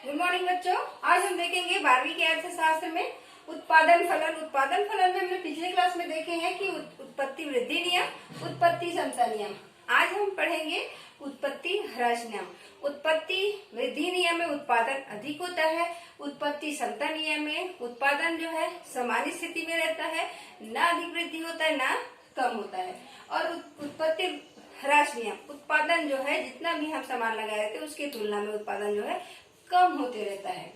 Good morning बच्चों। आज हम देखेंगे 12वीं के अर्थशास्त्र में उत्पादन फलन। उत्पादन फलन में हमने पिछले क्लास में देखे हैं कि उत्पत्ति वृद्धि नियम, उत्पत्ति समता नियम। आज हम पढ़ेंगे उत्पत्ति ह्रास नियम। उत्पत्ति वृद्धि नियम में उत्पादन अधिक होता है, उत्पत्ति समता नियम में उत्पादन जो है सामान्य स्थिति में रहता है, ना अधिक वृद्धि होता है ना कम होता है। और उत्पत्ति ह्रास नियम, उत्पादन जो है जितना भी हम सामान लगा रहे थे उसकी तुलना में उत्पादन जो है कम होते रहता है।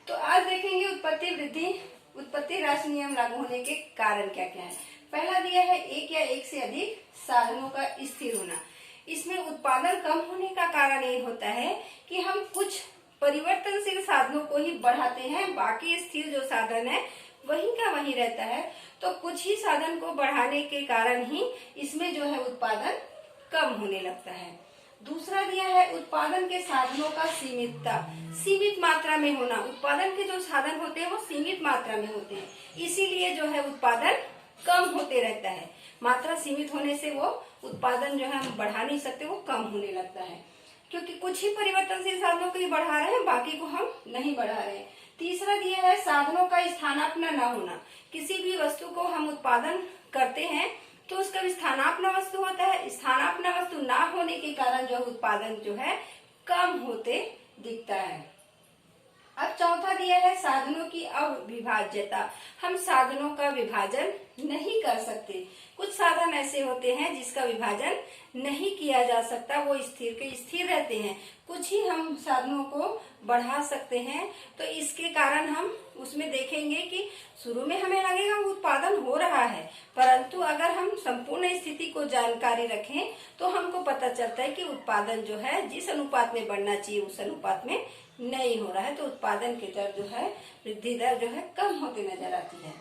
तो आज देखेंगे उत्पत्ति वृद्धि उत्पत्ति ह्रास नियम लागू होने के कारण क्या क्या है। पहला दिया है एक या एक से अधिक साधनों का स्थिर होना। इसमें उत्पादन कम होने का कारण ये होता है कि हम कुछ परिवर्तनशील साधनों को ही बढ़ाते हैं, बाकी स्थिर जो साधन है वही का वही रहता है। तो कुछ ही साधन को बढ़ाने के कारण ही इसमें जो है उत्पादन कम होने लगता है। दूसरा दिया है उत्पादन के साधनों का सीमितता, सीमित मात्रा में होना। उत्पादन के जो साधन होते हैं वो सीमित मात्रा में होते हैं, इसीलिए जो है उत्पादन कम होते रहता है। मात्रा सीमित होने से वो उत्पादन जो है हम बढ़ा नहीं सकते, वो कम होने लगता है क्योंकि कुछ ही परिवर्तनशील साधनों को ही बढ़ा रहे हैं, बाकी को हम नहीं बढ़ा रहे हैं। तीसरा दिया है साधनों का स्थानापन्न न होना। किसी भी वस्तु को हम उत्पादन करते हैं तो उसका स्थानापन्न वस्तु होता है, स्थानापन्न वस्तु ना होने के कारण जो उत्पादन जो है कम होते दिखता है। अब चौथा दिया है साधनों की अविभाज्यता। हम साधनों का विभाजन नहीं कर सकते। कुछ साधन ऐसे होते हैं जिसका विभाजन नहीं किया जा सकता, वो स्थिर के स्थिर रहते हैं। कुछ ही हम साधनों को बढ़ा सकते हैं। तो इसके कारण हम उसमें देखेंगे कि शुरू में हमें लगेगा उत्पादन हो रहा है, परंतु अगर हम संपूर्ण स्थिति को जानकारी रखें तो हमको पता चलता है कि उत्पादन जो है जिस अनुपात में बढ़ना चाहिए उस अनुपात में नहीं हो रहा है। तो उत्पादन की दर जो है, वृद्धि दर जो है कम होती नजर आती है।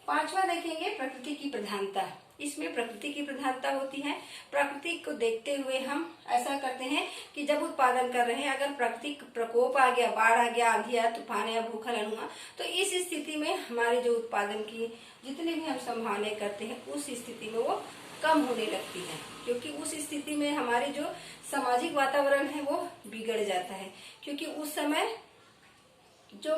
पांचवा देखेंगे प्रकृति की प्रधानता। इसमें प्रकृति की प्रधानता होती है। प्रकृति को देखते हुए हम ऐसा करते हैं कि जब उत्पादन कर रहे हैं, अगर प्राकृतिक प्रकोप आ गया, बाढ़ आ गया, आंधी आया, तूफान या भूखलन हुआ, तो इस स्थिति में हमारे जो उत्पादन की जितने भी हम संभावनाएं करते हैं उस स्थिति में वो कम होने लगती है, क्योंकि उस स्थिति में हमारे जो सामाजिक वातावरण है वो बिगड़ जाता है। क्योंकि उस समय जो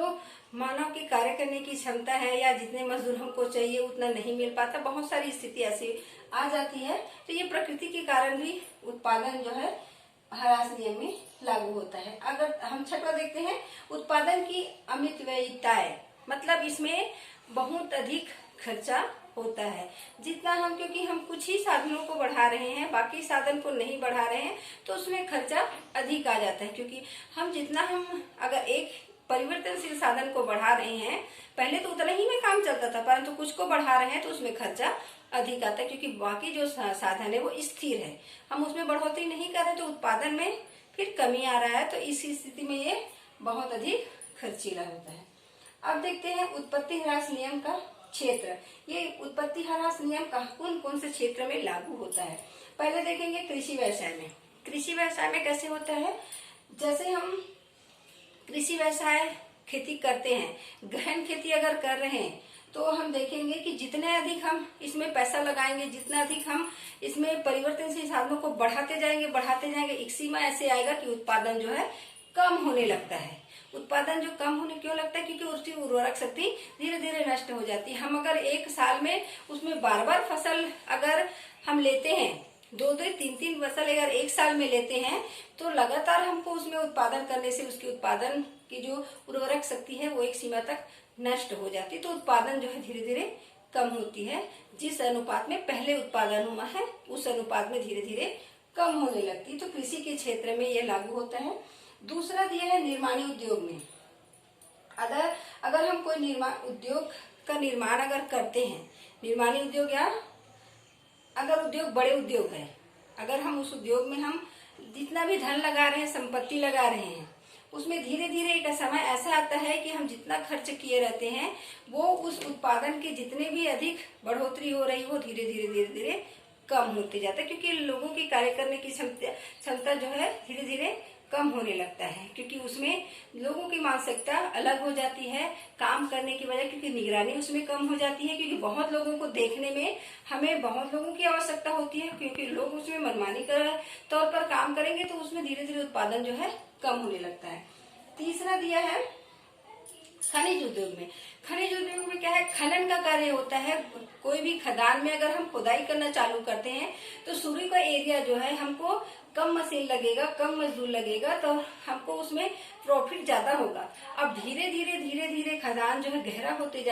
मानव के कार्य करने की क्षमता है या जितने मजदूर हमको चाहिए उतना नहीं मिल पाता, बहुत सारी स्थिति ऐसी आ जाती है। तो ये प्रकृति के कारण भी उत्पादन जो है ह्रास नियम में लागू होता है। अगर हम छठवां देखते हैं उत्पादन की अमितव्ययिताएं, मतलब इसमें बहुत अधिक खर्चा होता है। जितना हम, क्योंकि हम कुछ ही साधनों को बढ़ा रहे हैं, बाकी साधन को नहीं बढ़ा रहे हैं, तो उसमें खर्चा अधिक आ जाता है। क्योंकि हम जितना हम अगर एक परिवर्तनशील साधन को बढ़ा रहे हैं, पहले तो उतना ही में काम चलता था, परंतु कुछ को बढ़ा रहे हैं तो उसमें खर्चा अधिक आता है, क्योंकि बाकी जो साधन है वो स्थिर है, हम उसमें बढ़ोतरी नहीं कर रहे तो उत्पादन में फिर कमी आ रहा है। तो इस स्थिति में ये बहुत अधिक खर्चीला होता है। अब देखते हैं उत्पत्ति ह्रास नियम का क्षेत्र। ये उत्पत्ति ह्रास नियम कौन कौन से क्षेत्र में लागू होता है। पहले देखेंगे कृषि व्यवसाय में। कृषि व्यवसाय में कैसे होता है, जैसे हम कृषि व्यवसाय खेती करते हैं, गहन खेती अगर कर रहे हैं तो हम देखेंगे कि जितने अधिक हम इसमें पैसा लगाएंगे, जितना अधिक हम इसमें परिवर्तनशील साधनों को बढ़ाते जाएंगे, एक सीमा ऐसे आएगा कि उत्पादन जो है कम होने लगता है। उत्पादन जो कम होने क्यों लगता है, क्योंकि उसकी उर्वरक शक्ति धीरे धीरे नष्ट हो जाती है। हम अगर एक साल में उसमें बार बार फसल अगर हम लेते हैं, दो दो तीन तीन फसल अगर एक साल में लेते हैं, तो लगातार हमको उसमें उत्पादन करने से उसकी उत्पादन की जो उर्वरक शक्ति है वो एक सीमा तक नष्ट हो जाती है। तो उत्पादन जो है धीरे धीरे कम होती है। जिस अनुपात में पहले उत्पादन हुआ है उस अनुपात में धीरे धीरे कम होने लगती है। तो कृषि के क्षेत्र में यह लागू होता है। दूसरा दिया है निर्माणी उद्योग में। अगर हम कोई उद्योग का निर्माण अगर करते हैं, निर्माणी उद्योग या अगर उद्योग बड़े उद्योग है, अगर हम उस उद्योग में हम जितना भी धन लगा रहे हैं, संपत्ति लगा रहे हैं, उसमें धीरे धीरे एक समय ऐसा आता है कि हम जितना खर्च किए रहते हैं वो उस उत्पादन के जितने भी अधिक बढ़ोतरी हो रही वो धीरे धीरे कम होती जाता है, क्योंकि लोगों की कार्य करने की क्षमता जो है धीरे धीरे कम होने लगता है, क्योंकि उसमें लोगों की मानसिकता अलग हो जाती है काम करने की वजह, क्योंकि निगरानी उसमें कम हो जाती है, क्योंकि बहुत लोगों को देखने में हमें बहुत लोगों की आवश्यकता होती है, क्योंकि लोग उसमें मनमानी तौर पर काम करेंगे तो उसमें धीरे धीरे उत्पादन जो है कम होने लगता है। तीसरा दिया है खनिज उद्योग में। खनिज उद्योग में क्या है, खनन का कार्य होता है। कोई भी खदान में अगर हम खुदाई करना चालू करते हैं तो शुरू का एरिया जो है हमको कम मशीन लगेगा, कम मजदूर लगेगा, तो हमको उसमें प्रॉफिट ज्यादा होगा। अब धीरे धीरे खदान जो है गहरा होते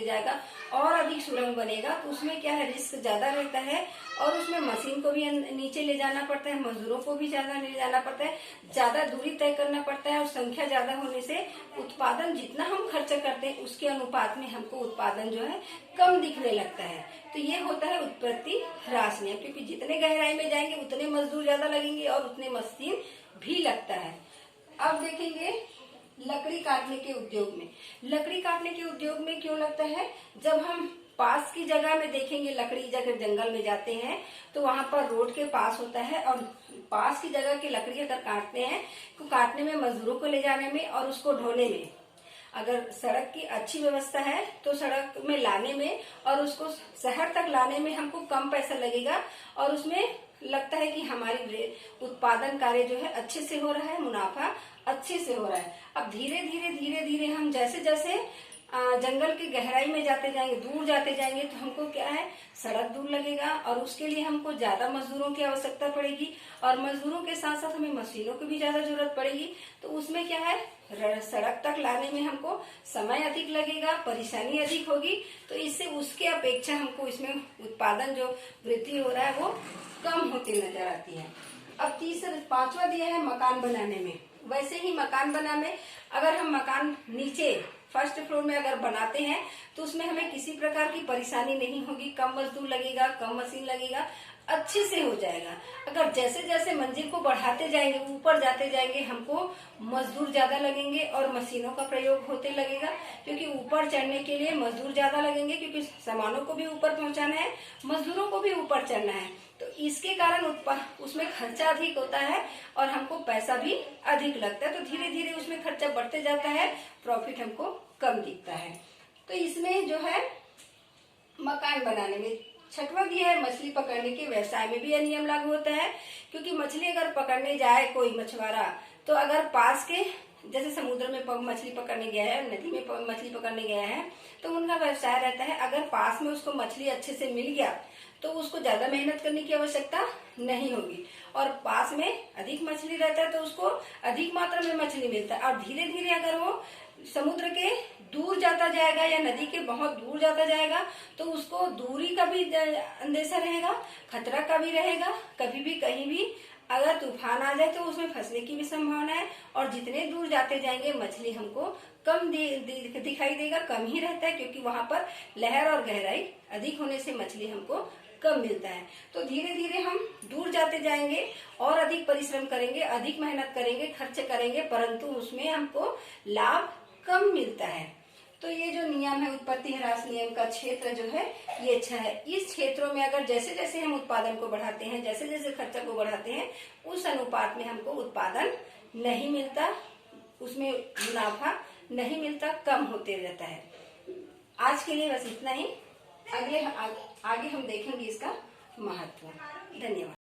जाएगा और अधिक सुरंग बनेगा, तो उसमें क्या है, रिस्क ज्यादा रहता है और उसमें मशीन को भी नीचे ले जाना पड़ता है, मजदूरों को भी ज्यादा ले जाना पड़ता है, ज्यादा दूरी तय करना पड़ता है और संख्या ज्यादा होने से उत्पादन जितना हम खर्च करते हैं उसके अनुपात में हमको उत्पादन जो है कम दिखने लगता है। तो ये होता है उत्पत्ति ह्रास नियम, क्योंकि जितने गहराई में जाएंगे उतने मजदूर ज्यादा लगेंगे और उतने मशीन भी लगता है। अब देखेंगे लकड़ी काटने के उद्योग में। लकड़ी काटने के उद्योग में क्यों लगता है, जब हम पास की जगह में देखेंगे, लकड़ी जगह जंगल में जाते हैं तो वहां पर रोड के पास होता है और पास की जगह की लकड़ी अगर काटते हैं तो काटने में, मजदूरों को ले जाने में और उसको ढोने में, अगर सड़क की अच्छी व्यवस्था है तो सड़क में लाने में और उसको शहर तक लाने में हमको कम पैसा लगेगा और उसमें लगता है कि हमारी उत्पादन कार्य जो है अच्छे से हो रहा है, मुनाफा अच्छे से हो रहा है। अब धीरे धीरे हम जैसे जैसे जंगल की गहराई में जाते जाएंगे, दूर जाते जाएंगे, तो हमको क्या है, सड़क दूर लगेगा और उसके लिए हमको ज्यादा मजदूरों की आवश्यकता पड़ेगी और मजदूरों के साथ साथ हमें मशीनों की भी ज्यादा जरूरत पड़ेगी। तो उसमें क्या है, सड़क तक लाने में हमको समय अधिक लगेगा, परेशानी अधिक होगी, तो इससे उसके अपेक्षा हमको इसमें उत्पादन जो वृद्धि हो रहा है वो कम होती नजर आती है। अब पांचवा दिया है मकान बनाने में। वैसे ही मकान बनाने, अगर हम मकान नीचे फर्स्ट फ्लोर में अगर बनाते हैं तो उसमें हमें किसी प्रकार की परेशानी नहीं होगी, कम मजदूर लगेगा, कम मशीन लगेगा, अच्छे से हो जाएगा। अगर जैसे जैसे मंजिल को बढ़ाते जाएंगे, ऊपर जाते जाएंगे, हमको मजदूर ज्यादा लगेंगे और मशीनों का प्रयोग होते लगेगा, क्योंकि ऊपर चढ़ने के लिए मजदूर ज्यादा लगेंगे, क्योंकि सामानों को भी ऊपर पहुंचाना है, मजदूरों को भी ऊपर चढ़ना है। तो इसके कारण उसमें खर्चा अधिक होता है और हमको पैसा भी अधिक लगता है। तो धीरे धीरे उसमें खर्चा बढ़ते जाता है, प्रॉफिट हमको कम दिखता है। तो इसमें जो है मकान बनाने में। छठवां दिया है मछली पकड़ने के व्यवसाय में भी यह नियम लागू होता है, क्योंकि मछली अगर पकड़ने जाए कोई मछुआरा, तो अगर पास के, जैसे समुद्र में मछली पकड़ने गया है, नदी में मछली पकड़ने गया है, तो उनका व्यवसाय रहता है, अगर पास में उसको मछली अच्छे से मिल गया तो उसको ज्यादा मेहनत करने की आवश्यकता नहीं होगी और पास में अधिक मछली रहता है तो उसको अधिक मात्रा में मछली मिलता है। और धीरे धीरे अगर वो समुद्र के दूर जाता जाएगा या नदी के बहुत दूर जाता जाएगा तो उसको दूरी का भी अंदेशा रहेगा, खतरा का भी रहेगा, कभी भी कहीं भी अगर तूफान आ जाए तो उसमें फंसने की भी संभावना है। और जितने दूर जाते जाएंगे मछली हमको कम दिखाई देगा, कम ही रहता है, क्योंकि वहां पर लहर और गहराई अधिक होने से मछली हमको कम मिलता है। तो धीरे धीरे हम दूर जाते जाएंगे और अधिक परिश्रम करेंगे, अधिक मेहनत करेंगे, खर्च करेंगे, परंतु उसमें हमको लाभ कम मिलता है। तो ये जो नियम है उत्पत्ति ह्रास नियम का क्षेत्र जो है ये अच्छा है। इस क्षेत्रों में अगर जैसे जैसे हम उत्पादन को बढ़ाते हैं, जैसे जैसे खर्चा को बढ़ाते हैं, उस अनुपात में हमको उत्पादन नहीं मिलता, उसमें मुनाफा नहीं मिलता, कम होते रहता है। आज के लिए बस इतना ही। आगे हम देखेंगे इसका महत्व। धन्यवाद।